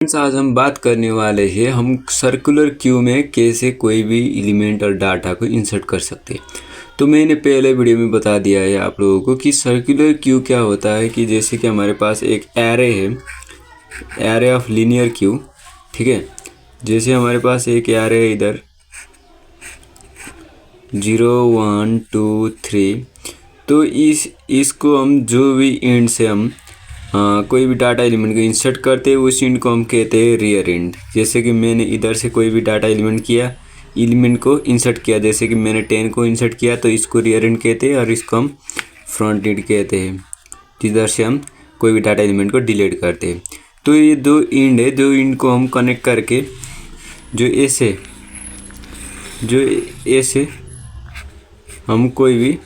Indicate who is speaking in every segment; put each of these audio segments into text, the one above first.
Speaker 1: Friends, आज हम बात करने वाले हैं हम सर्कुलर क्यू में कैसे कोई भी एलिमेंट और डाटा को इंसर्ट कर सकते हैं। तो मैंने पहले वीडियो में बता दिया है आप लोगों को कि सर्कुलर क्यू क्या होता है। कि जैसे कि हमारे पास एक एरे है, एरे ऑफ लीनियर क्यू, ठीक है। जैसे हमारे पास एक एरे है इधर 0 1 2 3, तो इसको हम जो भी इंड से हम कोई भी डाटा एलिमेंट को इंसर्ट करते हैं उस इंड को हम कहते हैं रियर इंड। जैसे कि मैंने इधर से कोई भी डाटा एलिमेंट को इंसर्ट किया, जैसे कि मैंने 10 को इंसर्ट किया, तो इसको रियर इंड कहते हैं और इसको हम फ्रंट इंड कहते हैं, जिधर से हम कोई भी डाटा एलिमेंट को डिलीट करते हैं। तो ये दो इंड है, दो इंड को हम कनेक्ट करके जो ऐसे हम कोई भी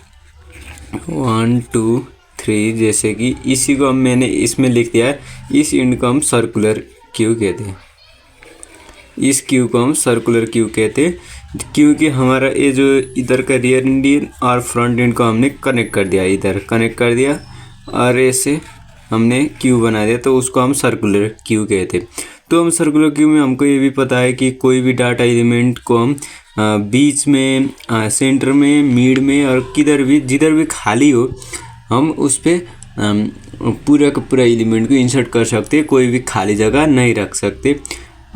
Speaker 1: 1 2 3, जैसे कि इसी को मैंने इसमें लिख दिया है। इस इंड को हम सर्कुलर क्यू कहते हैं, इस क्यू को हम सर्कुलर क्यू कहते हैं, क्योंकि हमारा ये जो इधर का रियर इंड और फ्रंट इंड को हमने कनेक्ट कर दिया, इधर कनेक्ट कर दिया और ऐसे हमने क्यू बना दिया, तो उसको हम सर्कुलर क्यू कहते हैं। तो हम सर्कुलर क्यू में हमको ये भी पता है कि कोई भी डाटा एलिमेंट को हम बीच में, सेंटर में, मिड में और जिधर भी खाली हो हम उस पर पूरा का पूरा एलिमेंट को इंसर्ट कर सकते हैं, कोई भी खाली जगह नहीं रख सकते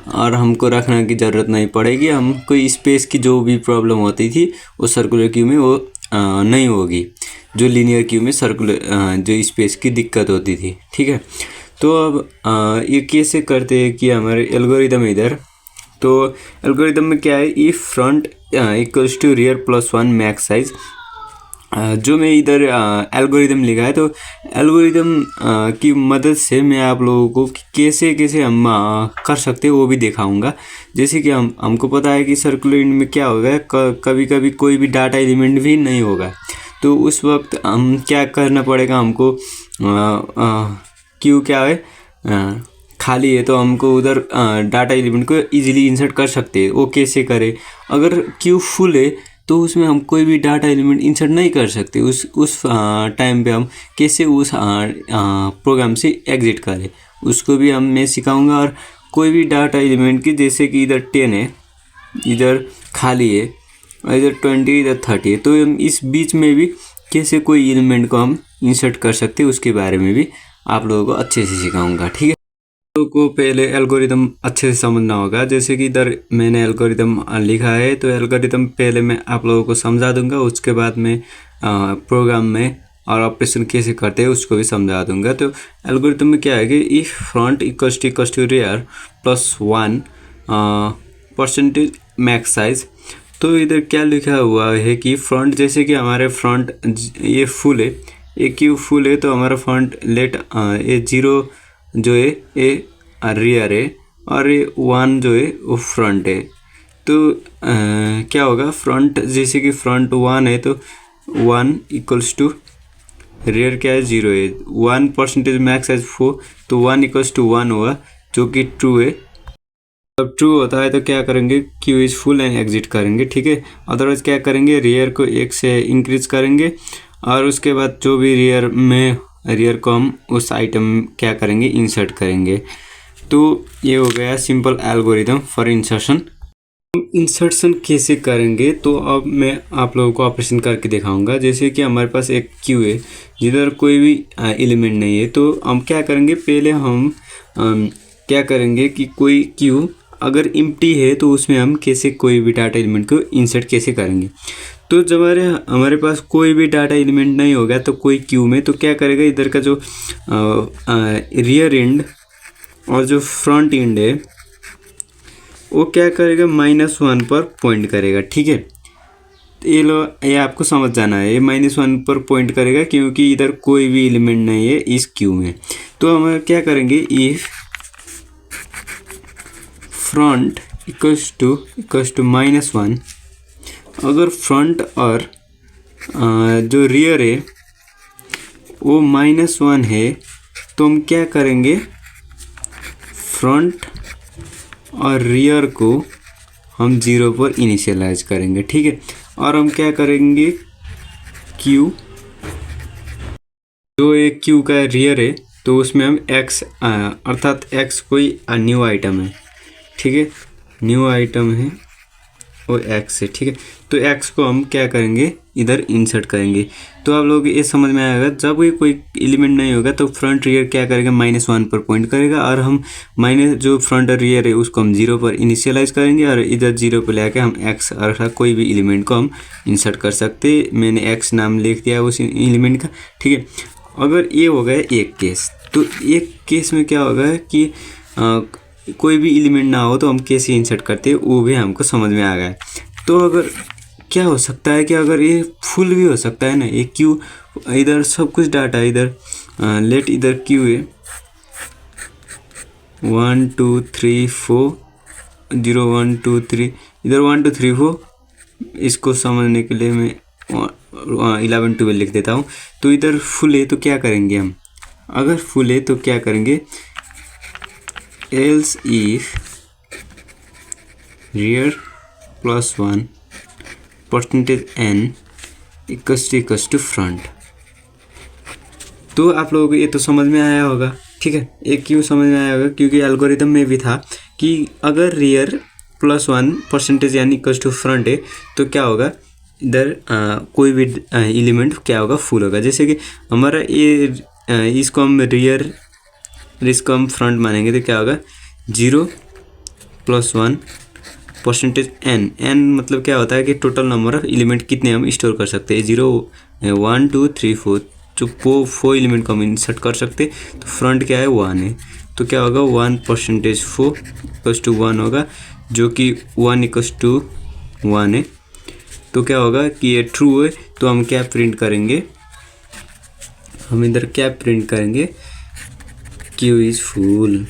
Speaker 1: और हमको रखने की ज़रूरत नहीं पड़ेगी। हम कोई स्पेस की जो भी प्रॉब्लम होती थी वो सर्कुलर क्यू में वो नहीं होगी, जो लीनियर क्यू में जो स्पेस की दिक्कत होती थी, ठीक है। तो अब ये कैसे करते हैं कि हमारे एल्गोरिदम इधर, तो एल्गोरिदम में क्या है, if front equals to rear plus 1 max size, जो मैं इधर एल्गोरिदम लिखा है, तो एल्गोरिदम की मदद से मैं आप लोगों को कैसे कैसे हम कर सकते हैं वो भी दिखाऊंगा। जैसे कि हमको पता है कि सर्कुलर इंड में क्या होगा, कभी कभी कोई भी डाटा एलिमेंट भी नहीं होगा, तो उस वक्त हम क्या करना पड़ेगा, हमको क्यू क्या है खाली है, तो हमको उधर डाटा एलिमेंट को इजीली इंसर्ट कर सकते हैं। वो कैसे करें, अगर क्यू फुल है तो उसमें हम कोई भी डाटा एलिमेंट इंसर्ट नहीं कर सकते। उस टाइम पे हम कैसे उस प्रोग्राम से एग्जिट करें उसको भी मैं सिखाऊंगा। और कोई भी डाटा एलिमेंट की, जैसे कि इधर 10 है, इधर खाली है, और इधर 20, इधर 30 है, तो हम इस बीच में भी कैसे कोई एलिमेंट को हम इंसर्ट कर सकते हैं उसके बारे में भी आप लोगों को अच्छे से सिखाऊंगा, ठीक है। को पहले एल्गोरिदम अच्छे से समझना होगा। जैसे कि इधर मैंने एल्गोरिदम लिखा है, तो एल्गोरिदम पहले मैं आप लोगों को समझा दूंगा, उसके बाद मैं प्रोग्राम में और ऑपरेशन कैसे करते हैं उसको भी समझा दूंगा। तो एल्गोरिदम में क्या है कि if front equals to rear plus 1 percentage max size, तो इधर क्या लिखा हुआ है कि फ्रंट, जैसे कि हमारे फ्रंट ये फुल है, ये क्यू फुल है, तो हमारा फ्रंट ये 0 जो है ये रियर है और ये 1 जो है वो फ्रंट है। तो क्या होगा, फ्रंट, जैसे कि फ्रंट 1 है तो 1 इक्वल्स टू रियर क्या है 0 है, 1 परसेंटेज मैक्स एज 4, तो 1 इक्वल्स टू 1 होगा, जो कि ट्रू है। जब ट्रू होता है तो क्या करेंगे, Q is full and exit करेंगे, ठीक है। अदरवाइज क्या करेंगे, रियर को 1 से इंक्रीज करेंगे और उसके बाद जो भी रियर को हम उस आइटम क्या करेंगे, इंसर्ट करेंगे। तो ये हो गया simple algorithm for insertion. Insertion कैसे करेंगे, तो अब मैं आप लोगों को ऑपरेशन करके दिखाऊंगा। जैसे कि हमारे पास एक क्यू है जिधर कोई भी एलिमेंट नहीं है, तो हम क्या करेंगे, पहले हम क्या करेंगे कि कोई क्यू अगर एम्प्टी है तो उसमें हम कैसे कोई भी डाटा एलिमेंट को इंसर्ट कैसे करेंगे। तो जब हमारे पास कोई भी डाटा एलिमेंट नहीं होगा तो कोई क्यू में, तो क्या करेगा, इधर का जो रियर एंड और जो फ्रंट एंड है वो क्या करेगा, -1 पर पॉइंट करेगा, ठीक है। ये आपको समझ जाना है, ये -1 पर पॉइंट करेगा क्योंकि इधर कोई भी एलिमेंट नहीं है इस क्यू में। तो हम क्या करेंगे, इफ फ्रंट इक्वल्स टू -1, अगर फ्रंट और जो रियर है वो -1 है, तो हम क्या करेंगे, फ्रंट और रियर को हम 0 पर इनिशियलाइज करेंगे, ठीक है। और हम क्या करेंगे, क्यू जो एक क्यू का रियर है तो उसमें हम एक्स अर्थात एक्स कोई न्यू आइटम है, ठीक है, न्यू आइटम है और एक्स है, ठीक है। तो एक्स को हम क्या करेंगे, इधर इंसर्ट करेंगे। तो आप लोग ये समझ में आएगा, जब कोई एलिमेंट नहीं होगा तो फ्रंट रियर क्या करेगा, -1 पर पॉइंट करेगा, और हम माइनस जो फ्रंट और रियर है उसको हम 0 पर इनिशियलाइज करेंगे, और इधर 0 पर लेके हम एक्स अर्थात कोई भी एलिमेंट को हम इंसर्ट कर सकते हैं। मैंने एक्स नाम लिख दिया उस एलिमेंट का, ठीक है। अगर ये हो गया एक केस, तो एक केस में क्या होगा कि कोई भी एलिमेंट ना हो तो हम कैसे इंसर्ट करते हैं वो भी हमको समझ में आ गया। तो अगर क्या हो सकता है कि अगर ये फुल भी हो सकता है ना, ये क्यू इधर सब कुछ डाटा इधर लेट इधर क्यू है 1 2 3 4 0 1 2 3 इधर 1 2 3 4, इसको समझने के लिए मैं 11 12 लिख देता हूँ। तो इधर फुल है तो क्या करेंगे हम, अगर फुल है तो क्या करेंगे, else if rear +1 %n equals to front. तो आप लोगों को ये तो समझ में आया होगा, ठीक है। ये क्यों समझ में आया होगा, क्योंकि एल्गोरिथम में भी था कि अगर rear +1 % n equals to front है तो क्या होगा, इधर कोई भी एलिमेंट क्या होगा, फुल होगा। जैसे कि हमारा ये इसको हम रियर, इसको हम फ्रंट मानेंगे तो क्या होगा, 0 +1 %n, n मतलब क्या होता है कि टोटल नंबर ऑफ एलिमेंट कितने हम स्टोर कर सकते हैं, 0 1 2 3 4, जो 4 एलिमेंट को हम इंसर्ट कर सकते हैं। तो फ्रंट क्या है, 1 है, तो क्या होगा 1 %4 इक्वल्स टू 1 होगा, जो कि 1 इक्वल्स टू 1 है। तो क्या होगा कि ये ट्रू है, तो हम क्या प्रिंट करेंगे, हम इधर क्या प्रिंट करेंगे, Q is full,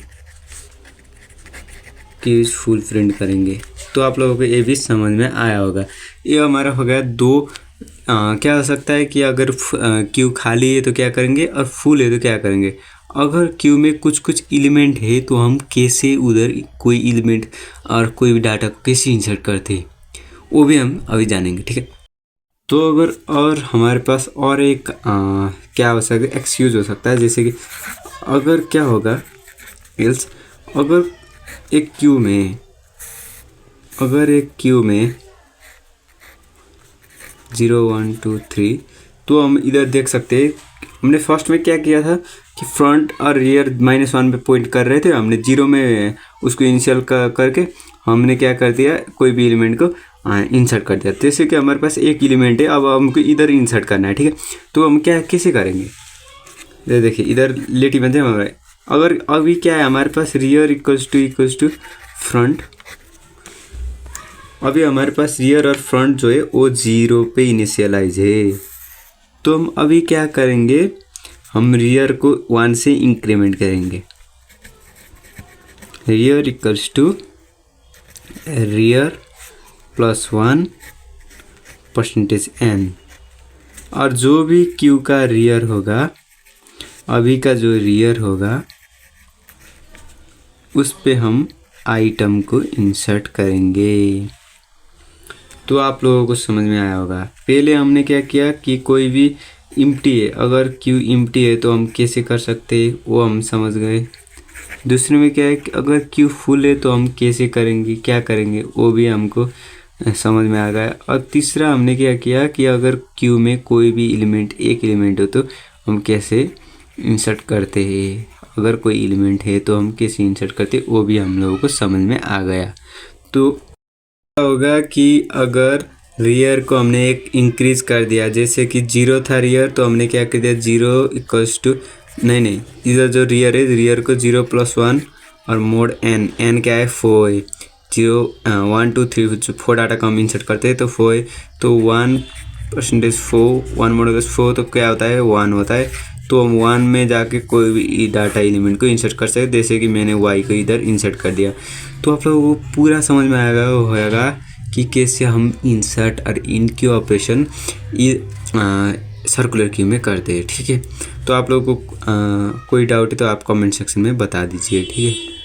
Speaker 1: Q is full print करेंगे। तो आप लोगों को ये भी समझ में आया होगा। ये हमारा हो गया दो। क्या हो सकता है कि अगर क्यू खाली है तो क्या करेंगे, और फुल है तो क्या करेंगे। अगर क्यू में कुछ कुछ एलिमेंट है तो हम कैसे उधर कोई एलिमेंट और कोई भी डाटा को कैसे इंसर्ट करते हैं वो भी हम अभी जानेंगे, ठीक है। तो अगर और हमारे पास और एक क्या हो सकता है, एक्सक्यूज हो सकता है, जैसे कि अगर क्या होगा, एल्स अगर एक क्यू में 0 1 2 3, तो हम इधर देख सकते हैं हमने फर्स्ट में क्या किया था कि फ्रंट और रियर -1 पे पॉइंट कर रहे थे, हमने 0 में उसको इनिशियल करके हमने क्या कर दिया, कोई भी एलिमेंट को इंसर्ट कर दिया। जैसे कि हमारे पास एक एलिमेंट है, अब हमको इधर इंसर्ट करना है, ठीक है। तो हम क्या कैसे करेंगे, इधर देखिए, इधर लेटी बनते हमारा, अगर अभी क्या है हमारे पास रियर इक्वल्स टू फ्रंट, अभी हमारे पास रियर और फ्रंट जो है वो 0 पे इनिशियलाइज है। तो हम अभी क्या करेंगे, हम रियर को 1 से इंक्रीमेंट करेंगे, rear equals to rear +1 %n, और जो भी क्यू का रियर होगा, अभी का जो रियर होगा उस पे हम आइटम को इंसर्ट करेंगे। तो आप लोगों को समझ में आया होगा। पहले हमने क्या किया कि कोई भी इम्प्टी है, अगर क्यू इम्प्टी है तो हम कैसे कर सकते हैं वो हम समझ गए। दूसरे में क्या है कि अगर क्यू फुल है तो हम कैसे करेंगे, क्या करेंगे वो भी हमको समझ में आ गया। और तीसरा हमने क्या किया कि अगर क्यू में कोई भी एलिमेंट एक एलिमेंट हो तो हम कैसे इंसर्ट करते हैं, अगर कोई एलिमेंट है तो हम कैसे इंसर्ट करते हैं वो भी हम लोगों को समझ में आ गया। तो क्या होगा कि अगर रियर को हमने एक इंक्रीज कर दिया, जैसे कि 0 था रियर तो हमने क्या कर दिया, 0 इक्वल्स टू नहीं इधर जो रियर है, रियर को 0 +1 और मोड n क्या है 4 है, 0 1 2 3 4 डाटा को हम इंसर्ट करते हैं तो 4 है, तो 1 %4 1 मोड 4 तो क्या होता है 1 होता है। तो हम 1 में जाके कोई भी डाटा एलिमेंट को इंसर्ट कर सकते, जैसे कि मैंने y को इधर इंसर्ट कर दिया। तो आप लोगों को पूरा समझ में आएगा होगा कि कैसे हम इंसर्ट और इनक्यू ऑपरेशन सर्कुलर क्यू में करते हैं, ठीक है। तो आप लोगों को कोई डाउट है तो आप कमेंट सेक्शन में बता दीजिए, ठीक है।